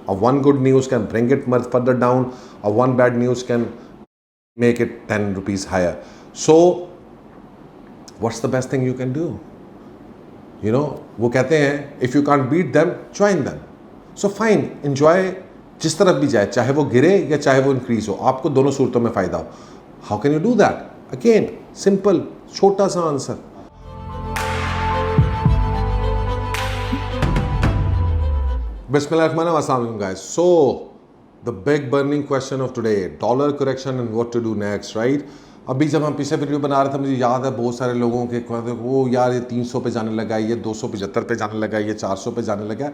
one good news can bring it much further down, or one bad news can make it 10 rupees higher. So what's the best thing you can do? वो कहते हैं if you can't beat them, join them. So fine, enjoy जिस तरफ भी जाए, चाहे वो गिरे या चाहे वो इंक्रीज हो, आपको दोनों सूरतों में फ़ायदा हो. How can you do that? Again simple, छोटा सा answer. Bismillahirrahmanirrahim. Assalamu alaikum guys. So the big burning question of today, dollar correction and what to do next, right? अभी जब हम पीछे वीडियो बना रहे थे, मुझे याद है बहुत सारे लोगों के वो यार ये 300 पे जाने लगा है, ये 275 पे जाने लगा है, ये 400 पे जाने लगा है.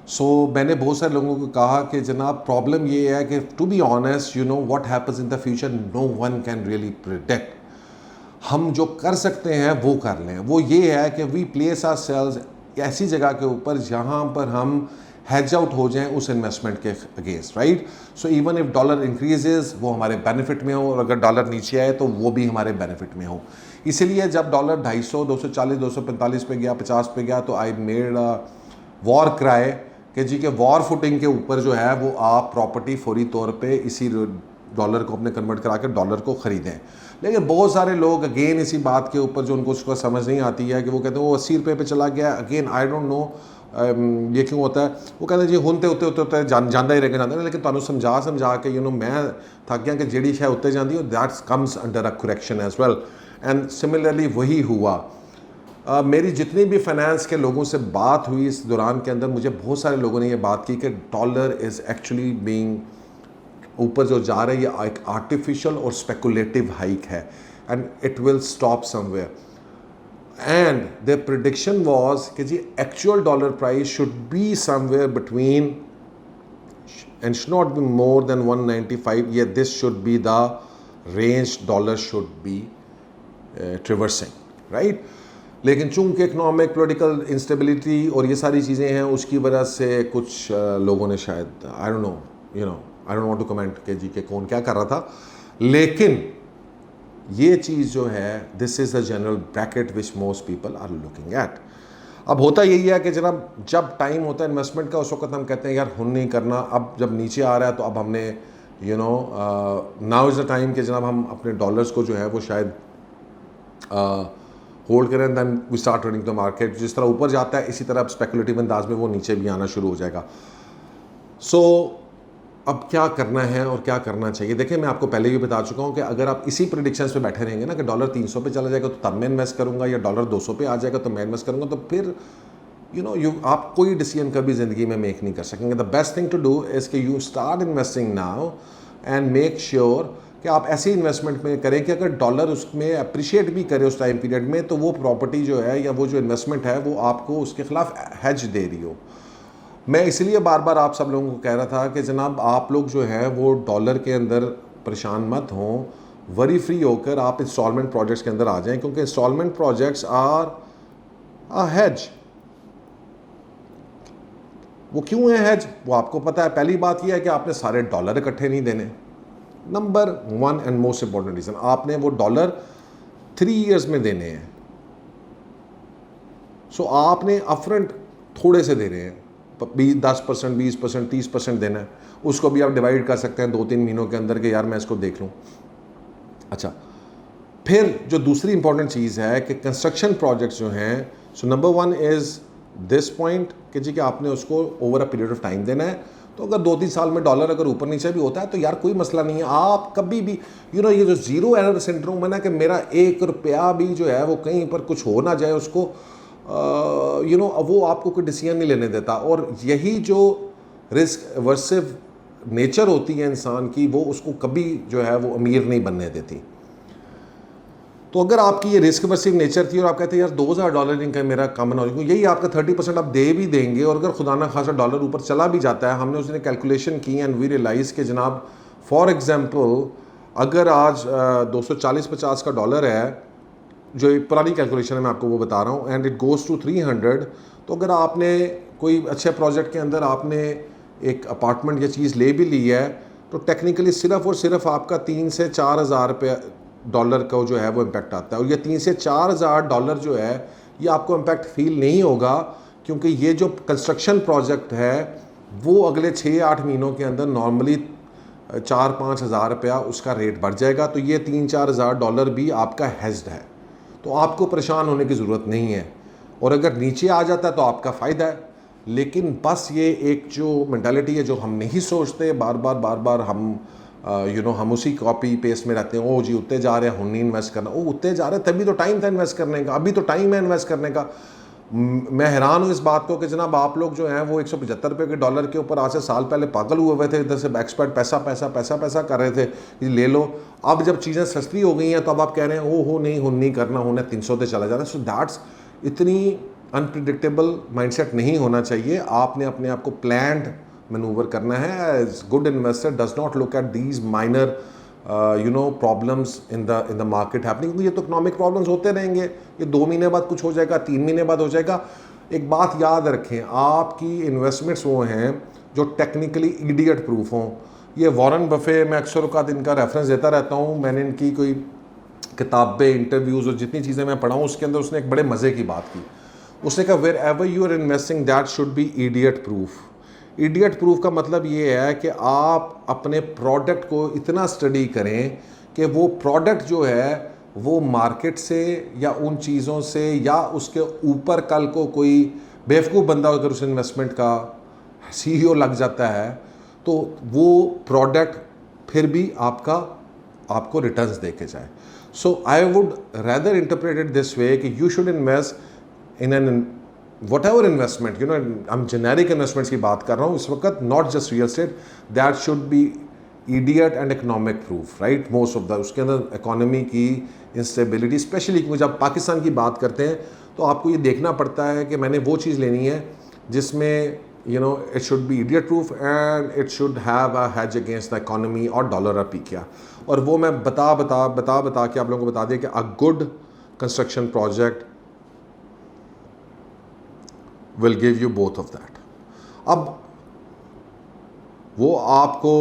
सो मैंने बहुत सारे लोगों को कहा कि जनाब प्रॉब्लम ये है कि to be honest, what happens in the future no one can really predict. हम जो कर सकते हैं वो कर लें. वो ये है कि वी प्लेस आवरसेल्व्स ऐसी जगह के ऊपर जहाँ पर हम हेज आउट हो जाएं उस इन्वेस्टमेंट के against, right? So even if dollar increases वो हमारे बेनिफिट में हो, और अगर डॉलर नीचे आए तो वो भी हमारे बेनिफिट में हो. इसीलिए जब डॉलर 250, 240, 245 पे गया, 50 पे गया, तो आई मेड वॉर क्राई कि जी के वॉर फुटिंग के ऊपर जो है वो आप प्रॉपर्टी फौरी तौर पे इसी डॉलर को अपने कन्वर्ट करा के डॉलर को ख़रीदें. लेकिन बहुत सारे लोग अगेन इसी बात के ऊपर जो उनको उसको समझ नहीं आती है कि वो कहते हैं वो 80 रुपये पे चला गया. अगेन आई डोंट नो ये क्यों होता है. वो कहते हैं जी होते होते जाता ही रहेगा, लेकिन तुहानू समझा के मैं थक गया कि जिहड़ी शै उत्ते जाती है that comes under a correction as well. And similarly वही हुआ. मेरी जितनी भी फाइनेंस के लोगों से बात हुई इस दौरान के अंदर, मुझे बहुत सारे लोगों ने ये बात की कि डॉलर इज़ एक्चुअली बीइंग ऊपर जो जा रहा है ये एक आर्टिफिशियल और स्पेकुलेटिव हाइक है, and it will stop somewhere. And the prediction was कि जी actual dollar price should be somewhere between and should not be more than 195. ये this should be the range dollar should be traversing, right? लेकिन चूंकि economic political instability और ये सारी चीज़ें हैं, उसकी वजह से कुछ लोगों ने शायद I don't know I don't want to comment के जी के कौन क्या कर रहा था. लेकिन ये चीज़ जो है this is the general bracket which most people are looking at. अब होता यही है कि जनाब जब टाइम होता है इन्वेस्टमेंट का उस वक्त हम कहते हैं यार हम नहीं करना. अब जब नीचे आ रहा है तो अब हमने नाउ इज़ द टाइम कि जनाब हम अपने डॉलर्स को जो है वो शायद होल्ड करें, then we start running the market. जिस तरह ऊपर जाता है इसी तरह स्पेकुलेटिव अंदाज में वो नीचे भी आना शुरू हो जाएगा. सो अब क्या करना है और क्या करना चाहिए? देखिए मैं आपको पहले भी बता चुका हूँ कि अगर आप इसी प्रेडिक्शंस पे बैठे रहेंगे ना कि डॉलर 300 पे चला जाएगा तो तब मैं इन्वेस्ट करूँगा, या डॉलर 200 पे आ जाएगा तो मैं इन्वेस्ट करूँगा, तो फिर आप कोई डिसीजन कभी ज़िंदगी में मेक नहीं कर सकेंगे. The best thing to do is कि you start investing now and make sure कि आप ऐसी इन्वेस्टमेंट में करें कि अगर डॉलर उसमें अप्रिशिएट भी करे उस टाइम पीरियड में, तो वो प्रॉपर्टी जो है या वो जो इन्वेस्टमेंट है वो आपको उसके खिलाफ हेज दे रही हो. मैं इसलिए बार बार आप सब लोगों को कह रहा था कि जनाब आप लोग जो है वो डॉलर के अंदर परेशान मत हों, वरी फ्री होकर आप इंस्टॉलमेंट प्रोजेक्ट्स के अंदर आ जाएं, क्योंकि installment projects are a hedge. वो क्यों है हेज वो आपको पता है. पहली बात यह है कि आपने सारे डॉलर इकट्ठे नहीं देने. Number 1 and most important reason, आपने वो डॉलर 3 ईयर्स में देने हैं. सो आपने अपफ्रंट थोड़े से दे रहे हैं, 10%, 20%, 30% देना है. उसको भी आप डिवाइड कर सकते हैं 2-3 महीनों के अंदर कि यार मैं इसको देख लूँ. अच्छा, फिर जो दूसरी इंपॉर्टेंट चीज़ है कि कंस्ट्रक्शन प्रोजेक्ट्स जो हैं, so number 1 is this point कि जी कि आपने उसको over a period of time देना है. तो अगर 2-3 साल में डॉलर अगर ऊपर नीचे भी होता है तो यार कोई मसला नहीं है. आप कभी भी ये जो ज़ीरो एरर सिंड्रोम है ना कि मेरा 1 रुपया भी जो है वो कहीं पर कुछ हो ना जाए, उसको वो आपको कोई डिसीजन नहीं लेने देता. और यही जो रिस्क एवर्सिव नेचर होती है इंसान की, वो उसको कभी जो है वो अमीर नहीं बनने देती. तो अगर आपकी ये रिस्क एवर्सिव नेचर थी और आप कहते हैं यार $2000 इनका मेरा कॉमन नॉलेज, यही आपका 30% आप दे भी देंगे, और अगर खुदा ना खासा डॉलर ऊपर चला भी जाता है, हमने उसने कैलकुलेशन की एंड वी रियलाइज़ कि जनाब फॉर एग्जांपल अगर आज 240-50 का डॉलर है, जो पुरानी कैलकुलेशन है मैं आपको वो बता रहा हूँ, एंड इट गोज़ टू 300, तो अगर आपने कोई अच्छे प्रोजेक्ट के अंदर आपने एक अपार्टमेंट या चीज़ ले भी ली है, तो टेक्निकली सिर्फ़ और सिर्फ आपका 3 से 4 हज़ार रुपये डॉलर का जो है वो इम्पैक्ट आता है. और ये 3 से 4 हज़ार डॉलर जो है ये आपको इम्पैक्ट फील नहीं होगा, क्योंकि ये जो कंस्ट्रक्शन प्रोजेक्ट है वो अगले 6-8 महीनों के अंदर नॉर्मली 4-5 हज़ार रुपया उसका रेट बढ़ जाएगा। तो ये 3-4 हज़ार डॉलर भी आपका हेज्ड है, तो आपको परेशान होने की ज़रूरत नहीं है। और अगर नीचे आ जाता है तो आपका फ़ायदा है। लेकिन बस ये एक जो मेंटालिटी है जो हम नहीं सोचते, बार बार हम हम उसी कॉपी पेस्ट में रहते हैं। ओ जी उतने जा रहे हैं, हम नहीं इन्वेस्ट करना। ओ उतने जा रहे हैं, तभी तो टाइम था इन्वेस्ट करने का, अभी तो टाइम है इन्वेस्ट करने का। मैं हैरान हूँ इस बात को कि जनाब आप लोग जो हैं वो 175 रुपये के डॉलर के ऊपर आज से साल पहले पागल हुए थे, इधर से एक्सपर्ट पैसा पैसा पैसा पैसा कर रहे थे कि ले लो। अब जब चीज़ें सस्ती हो गई हैं तो अब आप कह रहे हैं ओ हो नहीं, हुन नहीं करना, होने 300 से चला जाना। सो दैट्स इतनी अनप्रिडिक्टेबल माइंडसेट नहीं होना चाहिए। आपने अपने आप को प्लान्ड मैनूवर करना है। As good investor does not look at these minor problems in the market happening. ये तो इकोनॉमिक प्रॉब्लम्स होते रहेंगे, ये 2 महीने बाद कुछ हो जाएगा, 3 महीने बाद हो जाएगा। एक बात याद रखें, आपकी इन्वेस्टमेंट्स वो हैं जो टेक्निकली इडियट प्रूफ हों। ये वॉरेन बफे, मैं अक्सर औकात इनका रेफरेंस देता रहता हूँ। मैंने इनकी कोई किताबें, इंटरव्यूज़ और जितनी चीज़ें मैं पढ़ा हूँ उसके अंदर उसने एक बड़े मज़े की बात की। उसने कहा wherever you are investing that should be idiot proof. Idiot proof का मतलब ये है कि आप अपने प्रोडक्ट को इतना स्टडी करें कि वो प्रोडक्ट जो है वो मार्केट से या उन चीज़ों से या उसके ऊपर कल को कोई बेवकूफ़ बंदा अगर उस इन्वेस्टमेंट का सीईओ लग जाता है तो वो प्रोडक्ट फिर भी आपको रिटर्न्स दे के जाए। So I would rather interpret it this way कि you should invest in an whatever investment, I'm generic investments की बात कर रहा हूँ इस वक्त, not just real estate, that should be idiot and economic proof, right? most of the उसके अंदर इकोनॉमी की इंस्टेबिलिटी, स्पेशली क्योंकि जब पाकिस्तान की बात करते हैं तो आपको ये देखना पड़ता है कि मैंने वो चीज़ लेनी है जिसमें it should be idiot proof and it should have a hedge against the economy और डॉलर पी किया। और वो मैं बता के आप लोगों को बता दें कि a good construction project will give you both of that। अब वो आपको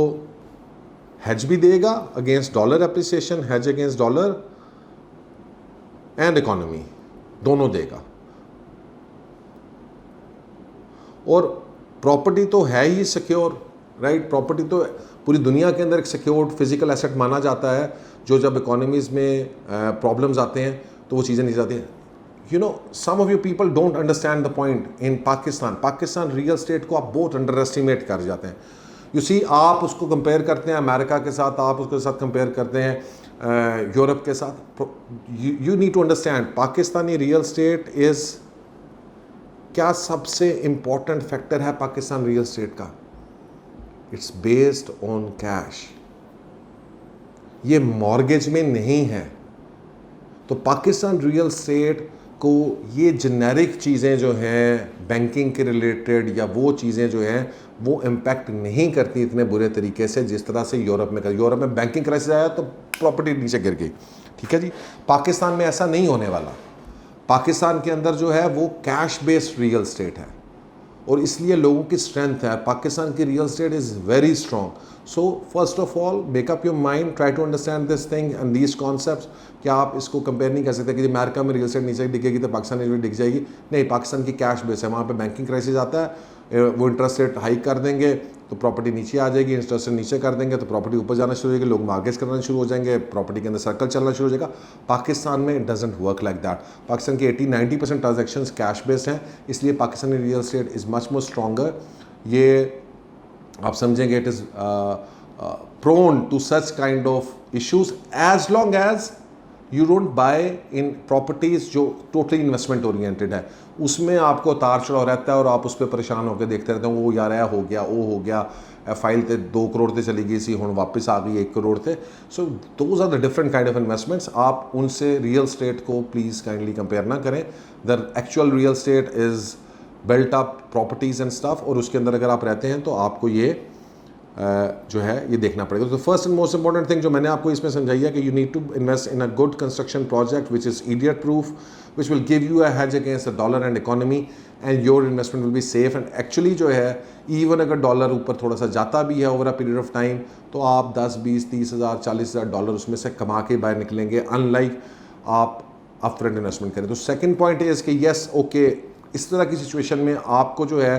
हेज भी देगा against dollar appreciation, hedge against dollar and economy, दोनों देगा। और प्रॉपर्टी तो है ही सिक्योर, राइट? प्रॉपर्टी तो पूरी दुनिया के अंदर एक सिक्योर्ड फिजिकल एसेट माना जाता है, जो जब इकोनॉमीज़ में प्रॉब्लम्स आते हैं तो वो चीज़ें नहीं जाती हैं। some of you people don't understand the point in Pakistan real estate को आप बहुत अंडर एस्टिमेट कर जाते हैं। यू सी, आप उसको कंपेयर करते हैं अमेरिका के साथ, आप उसके साथ कंपेयर करते हैं यूरोप के साथ। You need to understand Pakistani real estate is क्या सबसे इम्पॉर्टेंट फैक्टर है पाकिस्तान रियल एस्टेट का? It's based on cash. ये मॉर्गेज में नहीं है। तो पाकिस्तान रियल एस्टेट को ये जेनेरिक चीज़ें जो हैं बैंकिंग के रिलेटेड या वो चीज़ें जो हैं वो इम्पैक्ट नहीं करती इतने बुरे तरीके से जिस तरह से यूरोप में कर। यूरोप में बैंकिंग क्राइसिस आया तो प्रॉपर्टी नीचे गिर गई, ठीक है जी। पाकिस्तान में ऐसा नहीं होने वाला। पाकिस्तान के अंदर जो है वो कैश बेस्ड रियल एस्टेट है और इसलिए लोगों की स्ट्रेंथ है। पाकिस्तान की real estate is very strong. So first of all make up your mind, try to understand this thing and these concepts. क्या आप इसको कंपेयर नहीं कर सकते कि अमेरिका में रियल एस्टेट नीचे दिखेगी तो पाकिस्तान में भी दिख जाएगी? नहीं, पाकिस्तान की कैश बेस है। वहाँ पे बैंकिंग क्राइसिस आता है, वो इंटरेस्ट रेट हाइक कर देंगे तो प्रॉपर्टी नीचे आ जाएगी, इंटरेस्ट रेट नीचे कर देंगे तो प्रॉपर्टी ऊपर जाना शुरू हो जाएगी, लोग मार्केट्स करना शुरू हो जाएंगे, प्रॉपर्टी के अंदर सर्कल चलना शुरू हो जाएगा। पाकिस्तान में it doesn't work like that. Pakistan की 80-90% ट्रांजेक्शन्स कैश बेस्ड हैं, इसलिए Pakistani real estate is much more stronger. ये आप समझेंगे it is prone to such kind of issues as long as you don't buy in properties जो totally investment oriented है। उसमें आपको उतार चढ़ाव रहता है और आप उस पर परेशान होकर देखते रहते हैं, वो यार ऐ हो गया, वो हो गया, फाइल तो 2 करोड़ से चली गई सी, हुण वापस आ गई 1 करोड़ से। So those are the different kind of investments. आप उनसे रियल एस्टेट को प्लीज़ काइंडली कंपेयर ना करें। The actual real estate is built up properties and stuff, और उसके अंदर अगर आप रहते हैं तो आपको ये जो है ये देखना पड़ेगा। तो first and most important thing जो मैंने आपको इसमें समझाई है कि you need to invest in a good construction project which is idiot proof, which will give you a hedge against the dollar and economy and your investment will be safe. And actually जो है even अगर dollar ऊपर थोड़ा सा जाता भी है over a period of time तो आप 10, 20, 30 हज़ार, 40 हज़ार डॉलर उसमें से कमा के बाहर निकलेंगे, अनलाइक आप अपफ्रंट इन्वेस्टमेंट करें। तो सेकेंड पॉइंट इज़ कि येस ओके, इस तरह की सिचुएशन में आपको जो है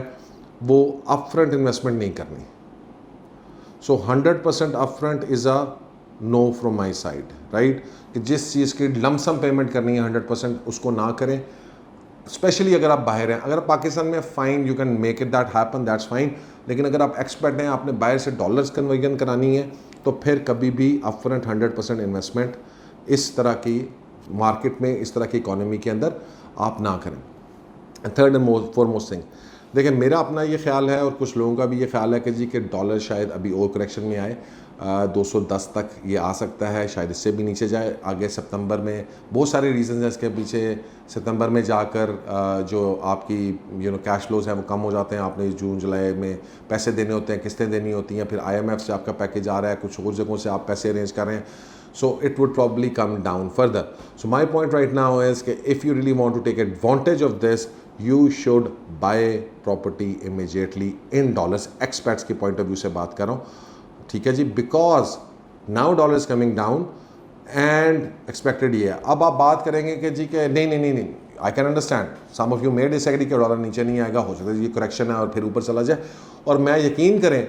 वो अपफ्रंट इन्वेस्टमेंट नहीं करनी। सो 100% upfront is a know from my side, right, कि जिस चीज़ की लमसम पेमेंट करनी है 100% उसको ना करें, स्पेशली अगर आप बाहर हैं। अगर पाकिस्तान में fine, you can make it that happen, that's fine, लेकिन अगर आप एक्सपर्ट हैं, आपने बाहर से डॉलर्स कन्वर्जन करानी है, तो फिर कभी भी अपफ्रंट 100% इन्वेस्टमेंट इस तरह की मार्केट में, इस तरह की इकोनॉमी के अंदर आप ना करें। थर्ड एंड फॉरमोस्ट थिंग, देखिए मेरा अपना ये ख्याल है और कुछ लोगों का भी ये ख्याल है कि जी कि डॉलर शायद अभी और करेक्शन में आए, 210 तक ये आ सकता है, शायद इससे भी नीचे जाए आगे सितंबर में। बहुत सारे रीज़न हैं इसके पीछे। सितंबर में जाकर जो आपकी कैश फ्लोज हैं वो कम हो जाते हैं, आपने जून जुलाई में पैसे देने होते हैं, किस्तें देनी होती हैं, फिर IMF से आपका पैकेज आ रहा है, कुछ और जगहों से आप पैसे अरेंज कर रहे हैं, so it would probably come down further. So my point right now is that if you really want to take advantage of this, you should buy property immediately in dollars. Expats के point of view से बात कर रहा हूँ, ठीक है जी, because now dollar is coming down and expected ये है। अब आप बात करेंगे कि जी के नहीं, I can understand some of you may disagree कि डॉलर नीचे नहीं आएगा, हो सकता है ये करेक्शन है और फिर ऊपर चला जाए, और मैं यकीन करें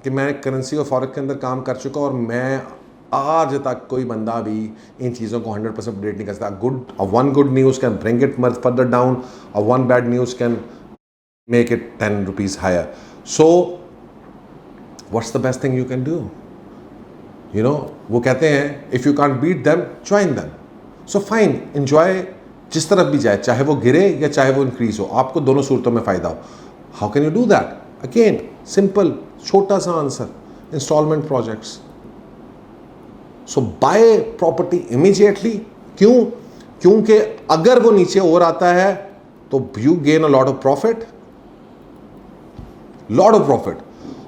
कि मैं करेंसी और फॉरेक्स के अंदर काम कर चुका और मैं आज तक कोई बंदा भी इन चीज़ों को 100% प्रेडिक्ट नहीं कर सकता। One good news can bring it further down, और one bad news can make it 10 rupees higher. So what's the best thing you can do? वो कहते हैं if you can't beat them join them. So fine, enjoy जिस तरफ भी जाए, चाहे वो गिरे या चाहे वो इंक्रीज हो, आपको दोनों सूरतों में फ़ायदा हो। How can you do that? Again simple, छोटा सा आंसर, इंस्टॉलमेंट प्रोजेक्ट्स। सो बाय प्रॉपर्टी इमीडिएटली। क्यों? क्योंकि अगर वो नीचे और आता है तो you gain a lot of profit,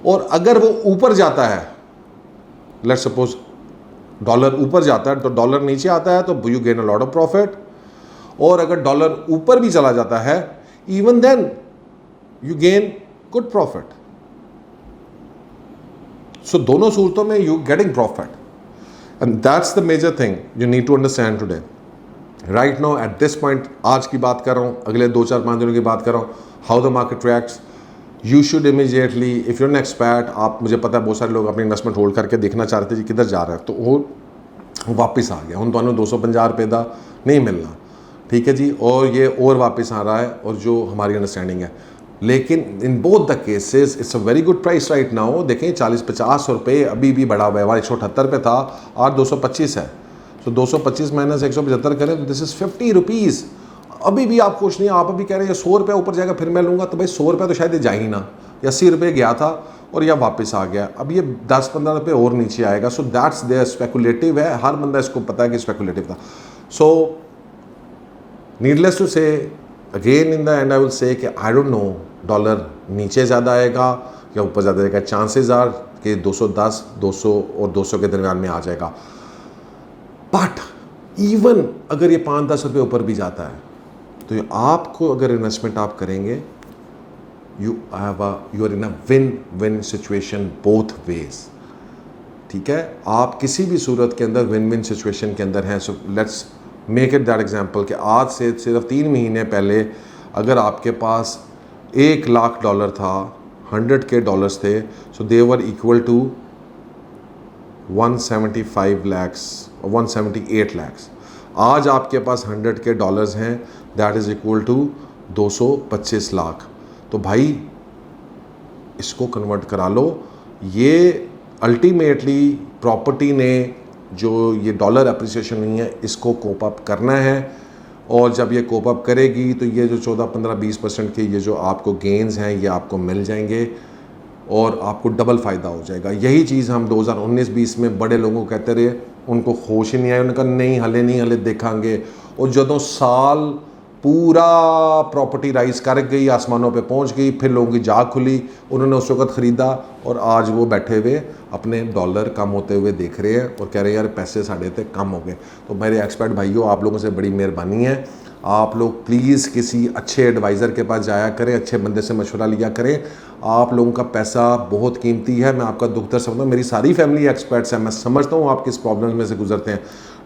और अगर वो ऊपर जाता है, लेट्स सपोज डॉलर ऊपर जाता है तो डॉलर नीचे आता है तो you gain a lot of profit, और अगर डॉलर ऊपर भी चला जाता है even then you gain good profit. So दोनों सूरतों में you getting profit, and that's the major thing you need to understand today right now at this point. आज की बात कर रहा हूँ, अगले 2-4-5 दिनों की बात कर रहा हूँ, how the market reacts. You should immediately, if you're an expert, आप, मुझे पता है बहुत सारे लोग अपनी इन्वेस्टमेंट होल्ड करके देखना चाह रहे थे जी किधर जा रहा है, तो वो वापस आ गया। उन दोनों 250 रुपये का नहीं मिलना, ठीक है जी, और ये और वापस आ रहा है, और जो हमारी अंडरस्टैंडिंग है। लेकिन in both the cases it's a very good price right now. देखें 40-50 रुपये अभी भी बढ़ा हुआ है, 178 पे था, आज 225 है। तो 225 माइनस 175 करें तो दिस इज़ 50 रुपीज़। अभी भी आप खुश नहीं, आप अभी कह रहे हैं 100 रुपये ऊपर जाएगा फिर मैं लूँगा, तो भाई 100 रुपये तो शायद ये जा ही ना, 80 रुपये गया था और यह वापस आ गया, अब ये 10-15 रुपये और नीचे आएगा। सो दैट्स देयर, स्पेकुलेटिव है, हर बंदा इसको पता है कि स्पेकुलेटिव था। सो नीडलेस टू से again in the and I will say कि आई डोंट नो डॉलर नीचे ज़्यादा आएगा या ऊपर ज़्यादा आएगा। चांसेस आर कि 210, 200 और 200 के दरमियान में आ जाएगा। बट इवन अगर ये 5-10 रुपये ऊपर भी जाता है तो ये आपको, अगर इन्वेस्टमेंट आप करेंगे, you are in a win situation both ways, ठीक है। आप किसी भी सूरत के अंदर विन सिचुएशन के अंदर हैं। So let's make it that example कि आज से सिर्फ 3 महीने पहले अगर आपके पास $1,00,000 था, 100K डॉलर्स थे, so they were equal to 175 lakhs और 178 lakhs। आज आपके पास 100K डॉलर्स हैं, that is equal to 225 lakh. तो भाई इसको कन्वर्ट करा लो। ये अल्टीमेटली प्रॉपर्टी ने जो ये डॉलर अप्रिसिएशन नहीं है इसको कोप अप करना है, और जब ये कोप अप करेगी तो ये जो 14-15-20% के ये जो आपको गेंस हैं ये आपको मिल जाएंगे और आपको डबल फ़ायदा हो जाएगा। यही चीज़ हम 2019-20 में बड़े लोगों को कहते रहे, उनको होश ही नहीं आया, उन्होंने कहा नहीं हले देखांगे, और जदों साल पूरा प्रॉपर्टी राइज कर गई, आसमानों पे पहुंच गई, फिर लोगों की जाग खुली, उन्होंने उस वक्त ख़रीदा, और आज वो बैठे हुए अपने डॉलर कम होते हुए देख रहे हैं और कह रहे हैं यार पैसे साढ़े थे कम हो गए। तो मेरे एक्सपर्ट भाइयों, आप लोगों से बड़ी मेहरबानी है, आप लोग प्लीज़ किसी अच्छे एडवाइज़र के पास जाया करें, अच्छे बंदे से मशवरा लिया करें। आप लोगों का पैसा बहुत कीमती है, मैं आपका दुख दर्द समझता हूँ, मेरी सारी फैमिली एक्सपर्ट्स हैं, मैं समझता हूँ आप किस प्रॉब्लम में से गुजरते हैं।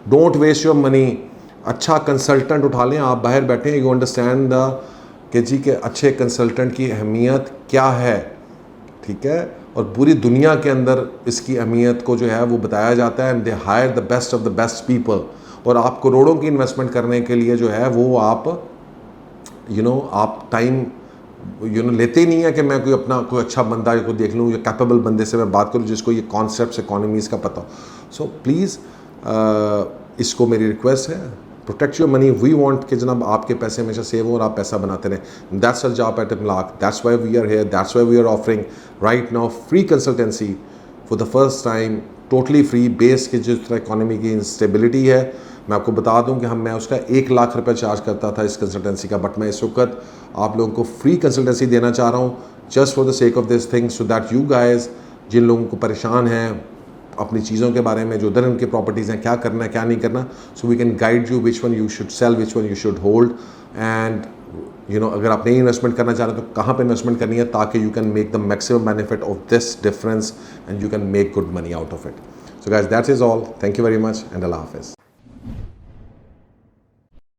Don't waste your money. अच्छा कंसल्टेंट उठा लें, आप बाहर बैठे, यू अंडरस्टैंड द कि जी के अच्छे कंसल्टेंट की अहमियत क्या है, ठीक है, और पूरी दुनिया के अंदर इसकी अहमियत को जो है वो बताया जाता है, and they hire the best of the best people. और आप करोड़ों की इन्वेस्टमेंट करने के लिए जो है वो आप आप टाइम लेते ही नहीं है कि मैं कोई अपना कोई अच्छा बंदा को देख लूँ या कैपेबल बंदे से मैं बात करूँ जिसको ये कॉन्सेप्ट्स इकोनॉमीज़ का पता हो। सो प्लीज़ इसको मेरी रिक्वेस्ट है, protect your money. We want कि जनाब आपके पैसे हमेशा सेव हो और आप पैसा बनाते रहें। That's our job at Imlaak, that's why we are here, that's why we are offering right now free consultancy for the first time, totally free, base के जिस तरह इकोनॉमी की इंस्टेबिलिटी है। मैं आपको बता दूं कि मैं उसका 1 लाख रुपए चार्ज करता था इस कंसल्टेंसी का, बट मैं इस वक्त आप लोगों को फ्री कंसल्टेंसी देना चाह रहा हूँ just for the sake of this thing, so that you guys जिन लोगों को परेशान हैं अपनी चीज़ों के बारे में, जो उधर उनकी प्रॉपर्टीज़ हैं, क्या करना है क्या नहीं करना, so we can guide you which one you should sell, which one you should hold, and अगर आप नई इन्वेस्टमेंट करना चाह रहे हो तो कहाँ पे इन्वेस्टमेंट करनी है ताकि you can make the maximum benefit of this difference and you can make good money out of it. So guys that's is all, thank you very much and अल्लाह हाफिज़।